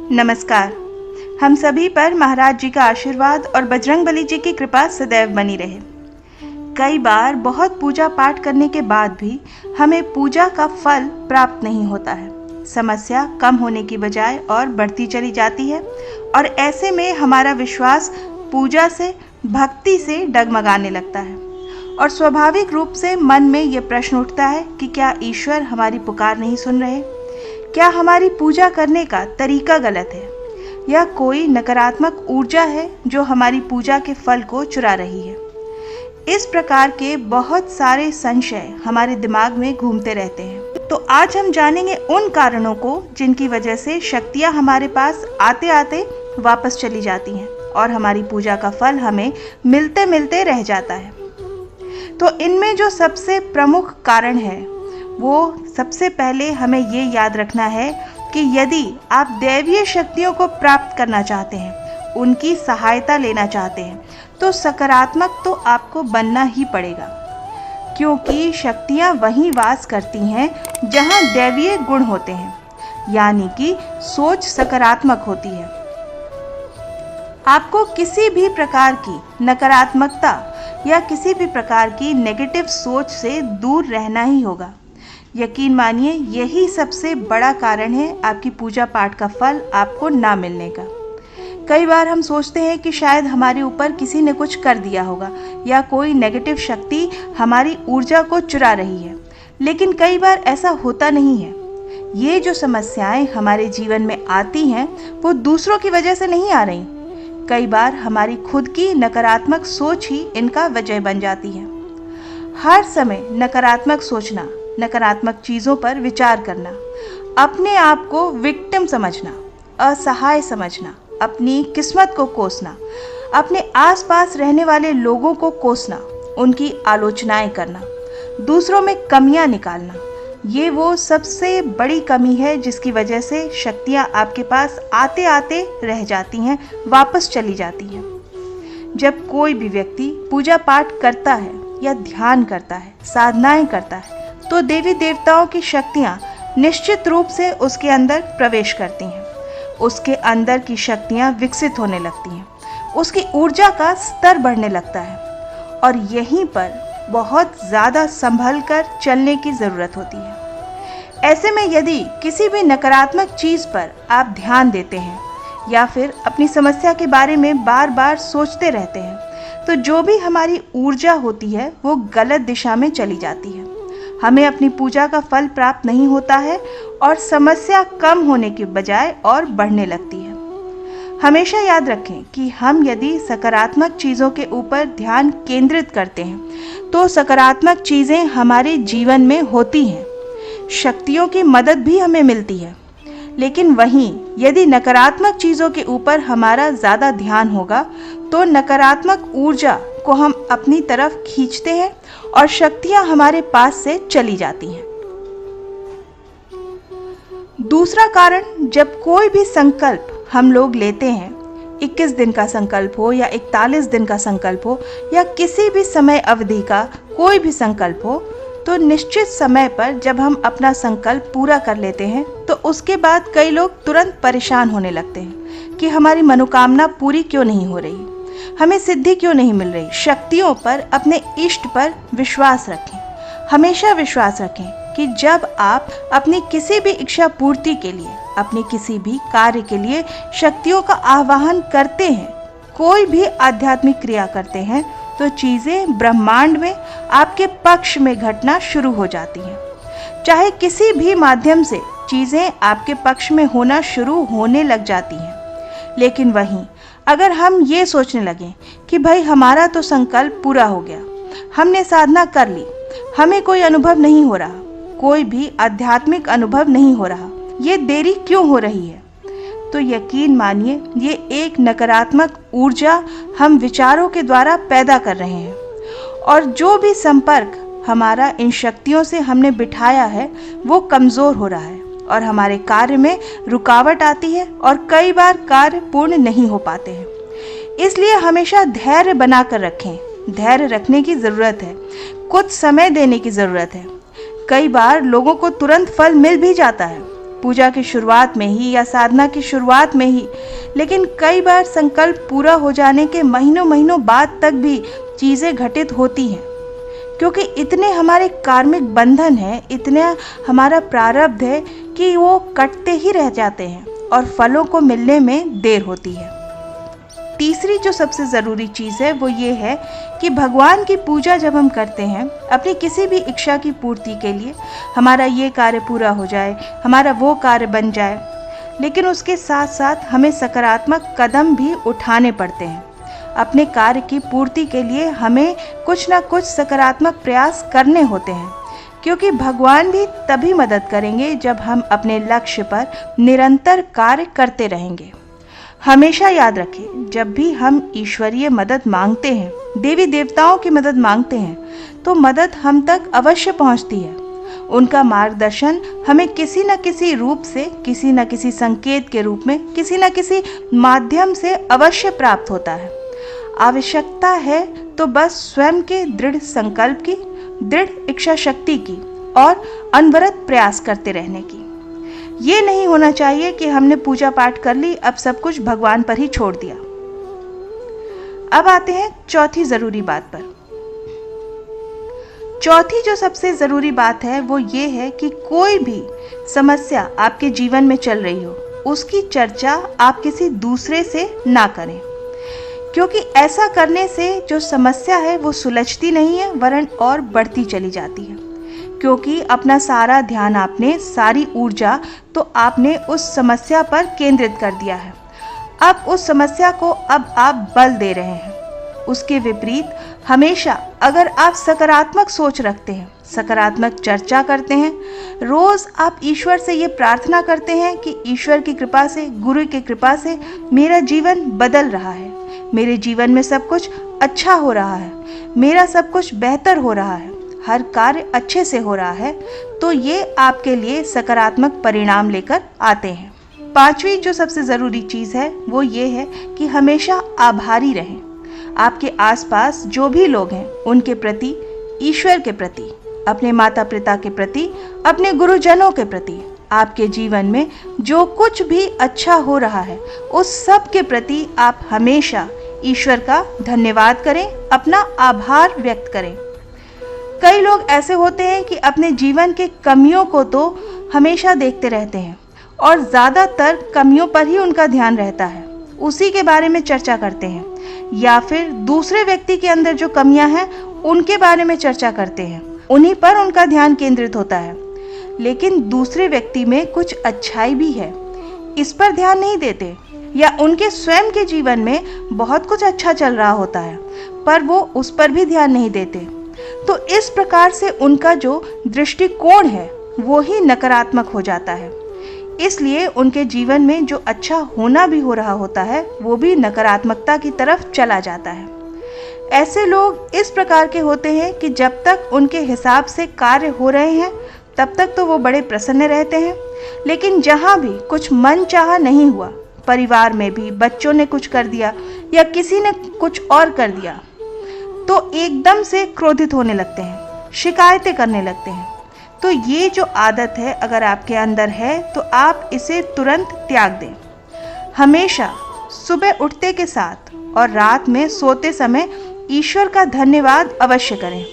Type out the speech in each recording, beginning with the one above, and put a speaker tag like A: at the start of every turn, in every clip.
A: नमस्कार। हम सभी पर महाराज जी का आशीर्वाद और बजरंगबली जी की कृपा सदैव बनी रहे। कई बार बहुत पूजा पाठ करने के बाद भी हमें पूजा का फल प्राप्त नहीं होता है। समस्या कम होने की बजाय और बढ़ती चली जाती है और ऐसे में हमारा विश्वास पूजा से, भक्ति से डगमगाने लगता है और स्वाभाविक रूप से मन में ये प्रश्न उठता है कि क्या ईश्वर हमारी पुकार नहीं सुन रहे? क्या हमारी पूजा करने का तरीका गलत है या कोई नकारात्मक ऊर्जा है जो हमारी पूजा के फल को चुरा रही है? इस प्रकार के बहुत सारे संशय हमारे दिमाग में घूमते रहते हैं। तो आज हम जानेंगे उन कारणों को जिनकी वजह से शक्तियाँ हमारे पास आते आते वापस चली जाती हैं और हमारी पूजा का फल हमें मिलते मिलते रह जाता है। तो इनमें जो सबसे प्रमुख कारण है वो सबसे पहले हमें ये याद रखना है कि यदि आप दैवीय शक्तियों को प्राप्त करना चाहते हैं, उनकी सहायता लेना चाहते हैं, तो सकारात्मक तो आपको बनना ही पड़ेगा, क्योंकि शक्तियाँ वहीं वास करती हैं जहाँ दैवीय गुण होते हैं, यानी कि सोच सकारात्मक होती है। आपको किसी भी प्रकार की नकारात्मकता या किसी भी प्रकार की नेगेटिव सोच से दूर रहना ही होगा। यकीन मानिए, यही सबसे बड़ा कारण है आपकी पूजा पाठ का फल आपको ना मिलने का। कई बार हम सोचते हैं कि शायद हमारे ऊपर किसी ने कुछ कर दिया होगा या कोई नेगेटिव शक्ति हमारी ऊर्जा को चुरा रही है, लेकिन कई बार ऐसा होता नहीं है। ये जो समस्याएं हमारे जीवन में आती हैं वो दूसरों की वजह से नहीं आ रही। कई बार हमारी खुद की नकारात्मक सोच ही इनका वजह बन जाती है। हर समय नकारात्मक सोचना, नकारात्मक चीज़ों पर विचार करना, अपने आप को विक्टिम समझना, असहाय समझना, अपनी किस्मत को कोसना, अपने आसपास रहने वाले लोगों को कोसना, उनकी आलोचनाएं करना, दूसरों में कमियां निकालना, ये वो सबसे बड़ी कमी है जिसकी वजह से शक्तियां आपके पास आते आते रह जाती हैं, वापस चली जाती हैं। जब कोई भी व्यक्ति पूजा पाठ करता है या ध्यान करता है, साधनाएं करता है, तो देवी देवताओं की शक्तियाँ निश्चित रूप से उसके अंदर प्रवेश करती हैं। उसके अंदर की शक्तियाँ विकसित होने लगती हैं, उसकी ऊर्जा का स्तर बढ़ने लगता है और यहीं पर बहुत ज़्यादा संभल कर चलने की ज़रूरत होती है। ऐसे में यदि किसी भी नकारात्मक चीज़ पर आप ध्यान देते हैं या फिर अपनी समस्या के बारे में बार बार सोचते रहते हैं, तो जो भी हमारी ऊर्जा होती है वो गलत दिशा में चली जाती है। हमें अपनी पूजा का फल प्राप्त नहीं होता है और समस्या कम होने के बजाय और बढ़ने लगती है। हमेशा याद रखें कि हम यदि सकारात्मक चीज़ों के ऊपर ध्यान केंद्रित करते हैं तो सकारात्मक चीज़ें हमारे जीवन में होती हैं, शक्तियों की मदद भी हमें मिलती है। लेकिन वहीं यदि नकारात्मक चीज़ों के ऊपर हमारा ज़्यादा ध्यान होगा तो नकारात्मक ऊर्जा को हम अपनी तरफ खींचते हैं और शक्तियां हमारे पास से चली जाती हैं। दूसरा कारण, जब कोई भी संकल्प हम लोग लेते हैं, 21 दिन का संकल्प हो या 41 दिन का संकल्प हो या किसी भी समय अवधि का कोई भी संकल्प हो, तो निश्चित समय पर जब हम अपना संकल्प पूरा कर लेते हैं तो उसके बाद कई लोग तुरंत परेशान होने लगते हैं कि हमारी मनोकामना पूरी क्यों नहीं हो रही, हमें सिद्धि क्यों नहीं मिल रही। शक्तियों पर, अपने इष्ट पर विश्वास रखें। हमेशा विश्वास रखें कि जब आप अपनी किसी भी इच्छा पूर्ति के लिए, अपने किसी भी कार्य के लिए शक्तियों का आह्वान करते हैं, कोई भी आध्यात्मिक क्रिया करते हैं, तो चीज़ें ब्रह्मांड में आपके पक्ष में घटना शुरू हो जाती हैं। चाहे किसी भी माध्यम से चीज़ें आपके पक्ष में होना शुरू होने लग जाती हैं। लेकिन वहीं अगर हम ये सोचने लगें कि भाई हमारा तो संकल्प पूरा हो गया, हमने साधना कर ली, हमें कोई अनुभव नहीं हो रहा, कोई भी आध्यात्मिक अनुभव नहीं हो रहा, ये देरी क्यों हो रही है, तो यकीन मानिए ये एक नकारात्मक ऊर्जा हम विचारों के द्वारा पैदा कर रहे हैं और जो भी संपर्क हमारा इन शक्तियों से हमने बिठाया है वो कमज़ोर हो रहा है और हमारे कार्य में रुकावट आती है और कई बार कार्य पूर्ण नहीं हो पाते हैं। इसलिए हमेशा धैर्य बनाकर रखें। धैर्य रखने की ज़रूरत है, कुछ समय देने की ज़रूरत है। कई बार लोगों को तुरंत फल मिल भी जाता है, पूजा की शुरुआत में ही या साधना की शुरुआत में ही, लेकिन कई बार संकल्प पूरा हो जाने के महीनों महीनों बाद तक भी चीज़ें घटित होती हैं, क्योंकि इतने हमारे कार्मिक बंधन हैं, इतना हमारा प्रारब्ध है कि वो कटते ही रह जाते हैं और फलों को मिलने में देर होती है। तीसरी जो सबसे ज़रूरी चीज़ है वो ये है कि भगवान की पूजा जब हम करते हैं अपनी किसी भी इच्छा की पूर्ति के लिए, हमारा ये कार्य पूरा हो जाए, हमारा वो कार्य बन जाए, लेकिन उसके साथ साथ हमें सकारात्मक कदम भी उठाने पड़ते हैं। अपने कार्य की पूर्ति के लिए हमें कुछ ना कुछ सकारात्मक प्रयास करने होते हैं, क्योंकि भगवान भी तभी मदद करेंगे जब हम अपने लक्ष्य पर निरंतर कार्य करते रहेंगे। हमेशा याद रखें, जब भी हम ईश्वरीय मदद मांगते हैं, देवी देवताओं की मदद मांगते हैं, तो मदद हम तक अवश्य पहुंचती है। उनका मार्गदर्शन हमें किसी न किसी रूप से, किसी न किसी संकेत के रूप में, किसी न किसी माध्यम से अवश्य प्राप्त होता है। आवश्यकता है तो बस स्वयं के दृढ़ संकल्प की, दृढ़ इच्छा शक्ति की और अनवरत प्रयास करते रहने की। ये नहीं होना चाहिए कि हमने पूजा पाठ कर ली, अब सब कुछ भगवान पर ही छोड़ दिया। अब आते हैं चौथी जरूरी बात पर। चौथी जो सबसे जरूरी बात है वो ये है कि कोई भी समस्या आपके जीवन में चल रही हो, उसकी चर्चा आप किसी दूसरे से ना करें, क्योंकि ऐसा करने से जो समस्या है वो सुलझती नहीं है, वरन और बढ़ती चली जाती है। क्योंकि अपना सारा ध्यान आपने, सारी ऊर्जा तो आपने उस समस्या पर केंद्रित कर दिया है। अब उस समस्या को अब आप बल दे रहे हैं। उसके विपरीत हमेशा अगर आप सकारात्मक सोच रखते हैं, सकारात्मक चर्चा करते हैं, रोज आप ईश्वर से ये प्रार्थना करते हैं कि ईश्वर की कृपा से, गुरु की कृपा से मेरा जीवन बदल रहा है, मेरे जीवन में सब कुछ अच्छा हो रहा है, मेरा सब कुछ बेहतर हो रहा है, हर कार्य अच्छे से हो रहा है, तो ये आपके लिए सकारात्मक परिणाम लेकर आते हैं। पांचवी जो सबसे ज़रूरी चीज़ है वो ये है कि हमेशा आभारी रहें। आपके आसपास जो भी लोग हैं उनके प्रति, ईश्वर के प्रति, अपने माता पिता के प्रति, अपने गुरुजनों के प्रति, आपके जीवन में जो कुछ भी अच्छा हो रहा है उस सब के प्रति आप हमेशा ईश्वर का धन्यवाद करें, अपना आभार व्यक्त करें। कई लोग ऐसे होते हैं कि अपने जीवन के कमियों को तो हमेशा देखते रहते हैं और ज़्यादातर कमियों पर ही उनका ध्यान रहता है, उसी के बारे में चर्चा करते हैं, या फिर दूसरे व्यक्ति के अंदर जो कमियां हैं उनके बारे में चर्चा करते हैं, उन्हीं पर उनका ध्यान केंद्रित होता है। लेकिन दूसरे व्यक्ति में कुछ अच्छाई भी है, इस पर ध्यान नहीं देते, या उनके स्वयं के जीवन में बहुत कुछ अच्छा चल रहा होता है पर वो उस पर भी ध्यान नहीं देते। तो इस प्रकार से उनका जो दृष्टिकोण है वो ही नकारात्मक हो जाता है, इसलिए उनके जीवन में जो अच्छा होना भी हो रहा होता है वो भी नकारात्मकता की तरफ चला जाता है। ऐसे लोग इस प्रकार के होते हैं कि जब तक उनके हिसाब से कार्य हो रहे हैं तब तक तो वो बड़े प्रसन्न रहते हैं, लेकिन जहाँ भी कुछ मन चाहा नहीं हुआ, परिवार में भी बच्चों ने कुछ कर दिया या किसी ने कुछ और कर दिया, तो एकदम से क्रोधित होने लगते हैं, शिकायतें करने लगते हैं। तो ये जो आदत है अगर आपके अंदर है तो आप इसे तुरंत त्याग दें। हमेशा सुबह उठते के साथ और रात में सोते समय ईश्वर का धन्यवाद अवश्य करें,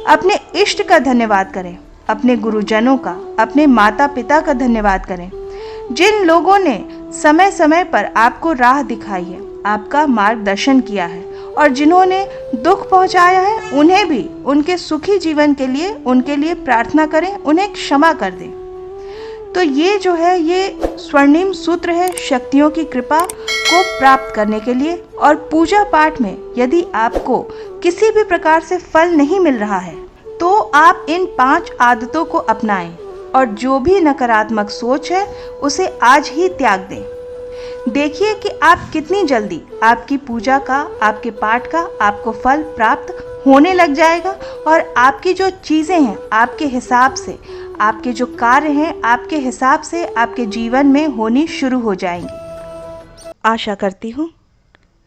A: अपने इष्ट का धन्यवाद करें, अपने गुरुजनों का, अपने माता पिता का धन्यवाद करें, जिन लोगों ने समय समय पर आपको राह दिखाई है, आपका मार्गदर्शन किया है और जिन्होंने दुख पहुंचाया है उन्हें भी उनके सुखी जीवन के लिए उनके लिए प्रार्थना करें, उन्हें क्षमा कर दें। तो ये जो है ये स्वर्णिम सूत्र है शक्तियों की कृपा को प्राप्त करने के लिए। और पूजा पाठ में यदि आपको किसी भी प्रकार से फल नहीं मिल रहा है तो आप इन 5 आदतों को अपनाएं और जो भी नकारात्मक सोच है उसे आज ही त्याग दें। देखिए कि आप कितनी जल्दी आपकी पूजा का, आपके पाठ का आपको फल प्राप्त होने लग जाएगा और आपकी जो चीज़ें हैं आपके हिसाब से, आपके जो कार्य हैं आपके हिसाब से आपके जीवन में होनी शुरू हो जाएंगी। आशा करती हूँ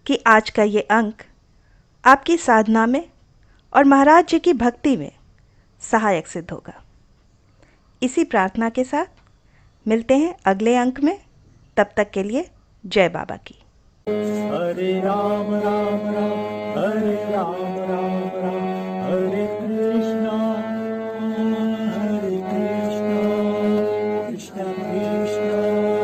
A: कि आज का ये अंक आपकी साधना में और महाराज जी की भक्ति में सहायक सिद्ध होगा। इसी प्रार्थना के साथ मिलते हैं अगले अंक में। तब तक के लिए जय बाबा की।
B: हरे राम राम राम हरे राम राम राम हरे कृष्णा कृष्ण कृष्ण